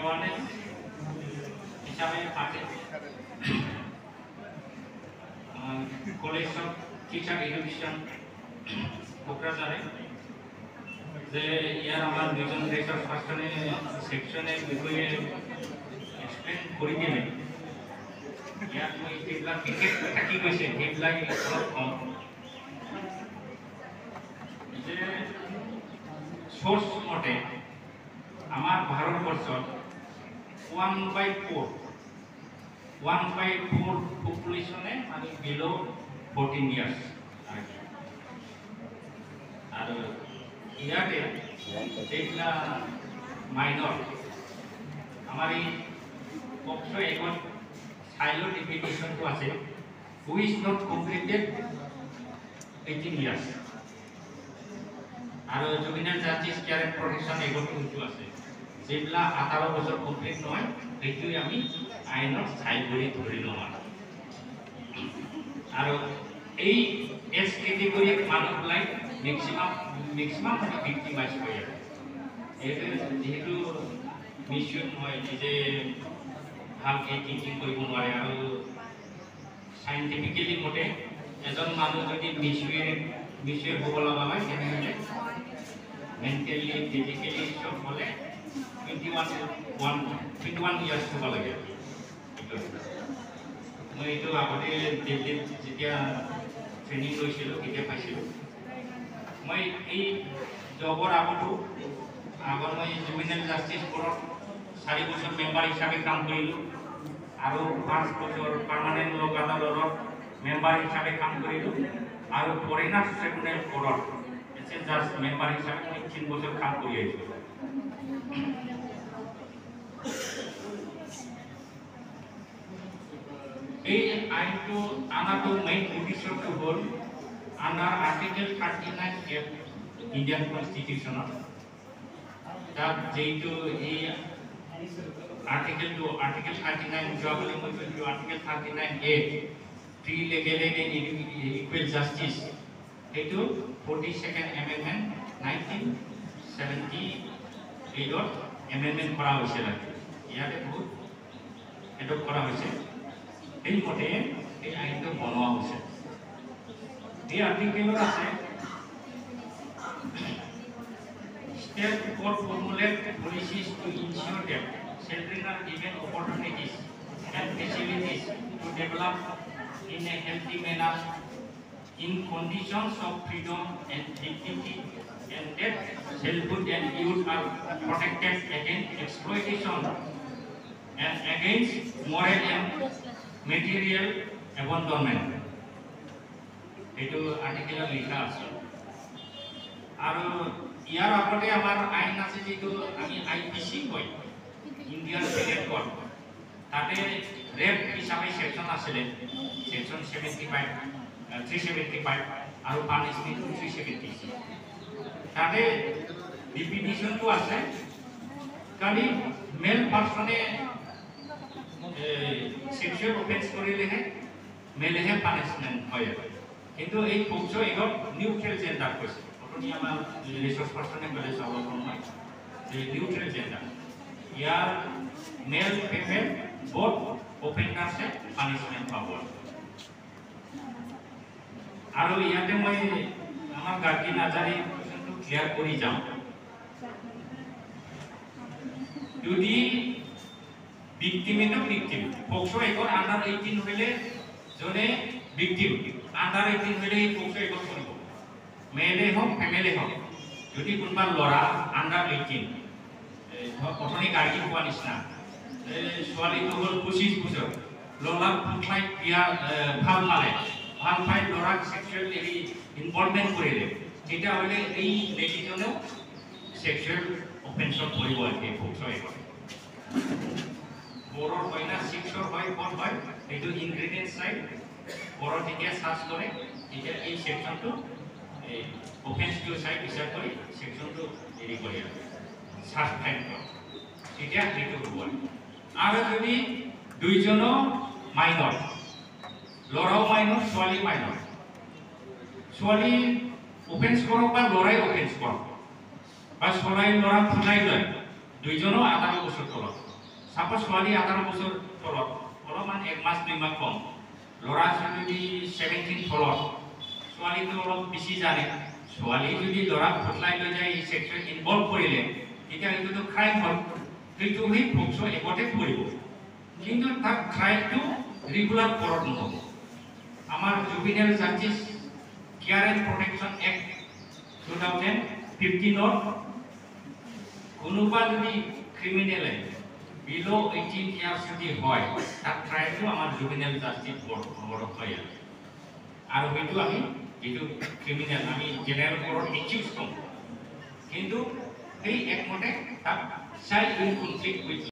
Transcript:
অ্যাওয়াৰনেস হিসাবে থাকে college of teacher education কোকৰাঝাৰে যে ইয়াৰ আমাৰ দুজন ৰিসাৰ্চ পাৰ্সনে সেকশনেৰ বিষয়ে এক্সপ্লেন কৰি দিলে ইয়াত মই এইবিলাক বিশেষ থাকি গৈছে সেইবিলাক অলপ কম যে সোর্স মতে আমার ভারতবর্ষত 1/4 পপুলেশনে মানে বিলো 14 ইয়ার্স আর ইয়াতে যেগুলা মাইনর আমার এই পক্সো এখন সাইলো ডিপিটিশনটো আছে who is not completed 18 years আর juvenile justice care and protection এগোটো আছে যেগুলা 18 বছর কমপ্লিট নয় এইটোই আমি আইনত চাইল্ড বুলি ধৰি লওঁ আৰু এই এজ ক্যাটেগরি মানুহবিলাক ম্যাক্সিমাম ভিক্টিমাইজ হয় যেহেতু মিছইউজ হয় নিজে ভালকে থিংকিং কৰিব নোৱাৰে আৰু সাইন্টিফিকেলি মতে এজন মানুহ যদি মিছইউজ হ'ব লগা হয় তেনেহ'লে মেণ্টেলি ফিজিকেলি চব হ'লে 21 ইয়াৰ্ছ হ'ব লাগে মই এইটো আগতে দিল্লীত যেতিয়া ট্ৰেইনিং লৈছিলোঁ তেতিয়া পাইছিলোঁ মই এই জবৰ আগত মই জুবিনেল জাষ্টিছ বৰ্ডত 4 বছৰ মেম্বাৰ হিচাপে কাম কৰিলোঁ আৰু 5 বছৰ পাৰ্মানেণ্ট লোক আদালতত মেম্বাৰ হিচাপে কাম কৰিলোঁ আৰু ফৰেনাৰ্ছ ট্ৰিবিউনেল বৰ্ডত জাজ মেম্বাৰ হিচাপে মই 3 বছৰ কাম কৰি আহিছোঁ এই আইনটো আনাটো মেইন উদ্দেশ্যটো হ'ল আন্ডাৰ আৰ্টিকেল 39 এফ ইণ্ডিয়ান কনষ্টিটিউশ্যনত তাত যেইটো এই আৰ্টিকেল 39 যোৱাকালি মই কৈছিলোঁ article 39 A pre legal and equal justice এইটো 42nd এমেণ্ডমেণ্ট 1978ত এমেণ্ডমেণ্ট কৰা হৈছিল ইয়াতে বহুত এডপ্ট কৰা হৈছে এই মতে এই আইনটো বনোৱা হৈছে এই আৰ্টিকেলত আছে State court formulate policies to ensure that children are given opportunities and facilities to develop in a healthy manner in conditions of freedom and dignity and that childhood and youth are protected against exploitation and against moral and material abandonment. Itu artikel লিখা আছে আৰু ইয়াৰ আগতে আমাৰ আইন আছে যেটো আমি IPC কয় ইন্ডিয়ান পেনেল কোড তাতে ৰেপ হিচাপে সেকশন আছিল সেকশন 75 375 আৰু পানিশমেন্ট 370 তাতে ডিফিনিশনটো আছে কালি মেল পারসনে সেক্সুয়াল অফেন্স করিলেহে মেলেহে পানিশমেন্ট হয় কিন্তু এই পক্সো এগত নিউট্রাল জেন্ডার কইছে অতনি আমার রিসোর্স পারসনে বলে সবরকম হয় যে নিউট্রাল জেন্ডার ইয়ার মেল ফিমেল বোথ অফেন্ডারসে পানিশমেন্ট পাব আর ইয়াতে মই আমার গার্কি নাজারি কিন্তু ক্লিয়ার করি যাও যদি victim is not victim. Pokso ekor under 18 হইলে জনে victim under 18 হইলে pokso ekor করিব মেলে হোক ফ্যামিলি হোক যদি কোনবা লরা under 18 অথনি গাড়ি কোৱা নিচিনা ছোৱালী তো হল 25 বছৰ লৰা ফাই বিয়া ভাল পাই লৰা সেক্সুয়াল ইনভলভমেন্ট কৰিলে এটা হলে এই লেডিজনেও সেক্সুয়াল অফেন্সত পৰিব এই pokso ekor বড়ৰ হয় না শিক্ষৰ হয় কোন হয় এইটো ইনগ্রেডিয়েন্ট সাইড বড় থেকে সার্চ করে এটা এই সেকশনটো এই অফেন্স টু সাইড বিচার করে সেকশনটো এৰি কৰে সাৰ্চ টাইম এটা এইটো হ'ব আৰু যদি দুইজন মাইনৰ লৰাও মাইনৰ ছোৱালী মাইনৰ ছোৱালী অফেন্স কৰক বা লৰাই অফেন্স কৰক বা ছোৱালী লৰা ফুটাই লয় দুইজনো 18 বছৰ তলত সাপোজ ছোৱালী 18 বছৰ তলত অলপমান 1 মাহ 2 মাহ কম ল'ৰা যদি 17 তলত ছোৱালীটো অলপ বেছি জানে ছোৱালী যদি ল'ৰাক ফটলাই লৈ যায় সেক্সুৱেল ইনভলভ কৰিলে তেতিয়া এইটোতো ক্ৰাইম হয় কিন্তু সেই পক্সো একতে পৰিব কিন্তু তাক ট্ৰাইলটো ৰেগুলাৰ কৰক নহ'ব আমাৰ juvenile justice care and protection act 2015 কোনোবা যদি ক্ৰিমিনেলে বিলো 18 ইয়ার্স যদি হয় তার ট্রাইলটো আমার জুভিনেল জাস্টিস বোর্ড হয় আর হয়তো আমি যেহেতু ক্রিমিনাল আমি জেনারেল কোর্ট একিউজ কম কিন্তু এই একমতে তার চাইল্ড উইল কনফ্লিক্ট উইথ